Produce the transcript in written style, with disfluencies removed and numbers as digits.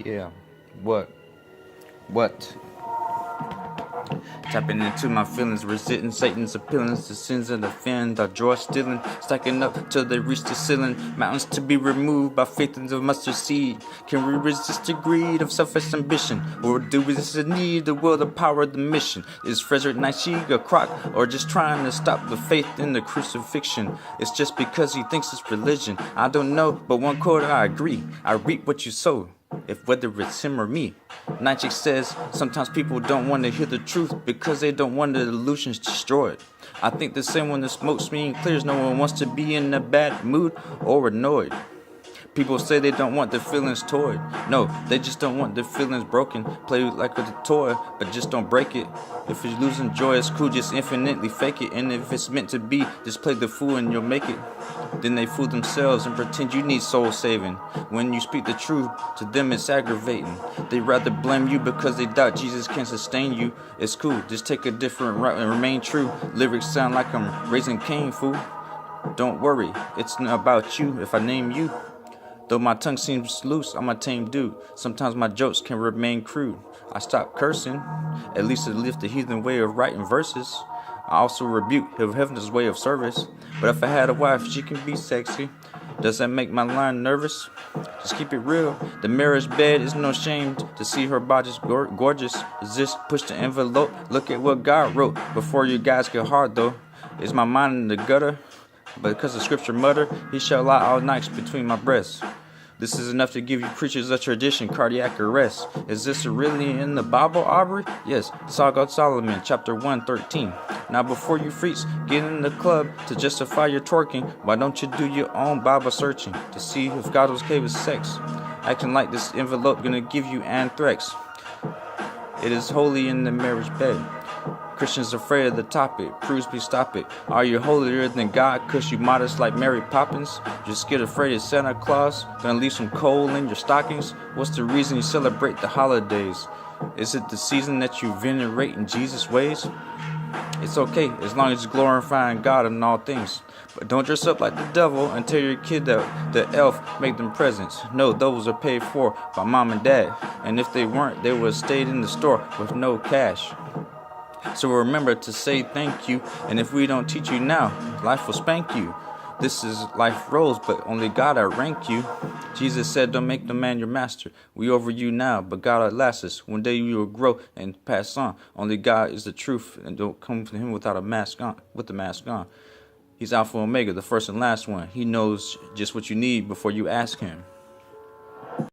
Yeah. What? What? Tapping into my feelings, resisting Satan's appealings, the sins of the offend, our joy stealing, stacking up till they reach the ceiling. Mountains to be removed by faith in the mustard seed. Can we resist the greed of selfish ambition? Or do we just need the will, the power, the mission? Is Frederick Nietzsche a crock, or just trying to stop the faith in the crucifixion? It's just because he thinks it's religion. I don't know, but one quote I agree. I reap what you sow, if whether it's him or me. Nietzsche says sometimes people don't want to hear the truth because they don't want the illusions destroyed. I think the same when the smoke screen clears, no one wants to be in a bad mood or annoyed. People say they don't want their feelings toyed. No, they just don't want their feelings broken. Play like with a toy, but just don't break it. If you're losing joy, it's cool, just infinitely fake it. And if it's meant to be, just play the fool and you'll make it. Then they fool themselves and pretend you need soul saving. When you speak the truth, to them it's aggravating. They rather blame you because they doubt Jesus can sustain you. It's cool, just take a different route and remain true. Lyrics sound like I'm raising Cain, fool. Don't worry, it's not about you if I name you. Though my tongue seems loose, I'm a tame dude. Sometimes my jokes can remain crude. I stop cursing, at least to lift the heathen way of writing verses. I also rebuke heaven's way of service. But if I had a wife, she can be sexy. Does that make my line nervous? Just keep it real. The marriage bed is no shame to see her body's gorgeous. Just push the envelope. Look at what God wrote before you guys get hard though. Is my mind in the gutter? But because the scripture mutter, he shall lie all nights between my breasts. This is enough to give you preachers a tradition, cardiac arrest. Is this really in the Bible, Aubrey? Yes, Song of Solomon, chapter 1:13. Now before you freaks get in the club to justify your twerking, why don't you do your own Bible searching to see if God was okay with sex? Acting like this envelope gonna give you anthrax. It is holy in the marriage bed. Christians afraid of the topic, proves me stop it. Are you holier than God cause you modest like Mary Poppins? You're scared afraid of Santa Claus, gonna leave some coal in your stockings? What's the reason you celebrate the holidays? Is it the season that you venerate in Jesus' ways? It's okay, as long as you're glorifying God in all things. But don't dress up like the devil and tell your kid that the elf make them presents. No, those are paid for by mom and dad. And if they weren't, they would have stayed in the store with no cash. So remember to say thank you, and if we don't teach you now, life will spank you. This is life rules, but only God outrank you. Jesus said, don't make the man your master. We over you now, but God outlasts us. One day you will grow and pass on. Only God is the truth, and don't come to him without a mask on, with the mask on. He's Alpha and Omega, the first and last one. He knows just what you need before you ask him.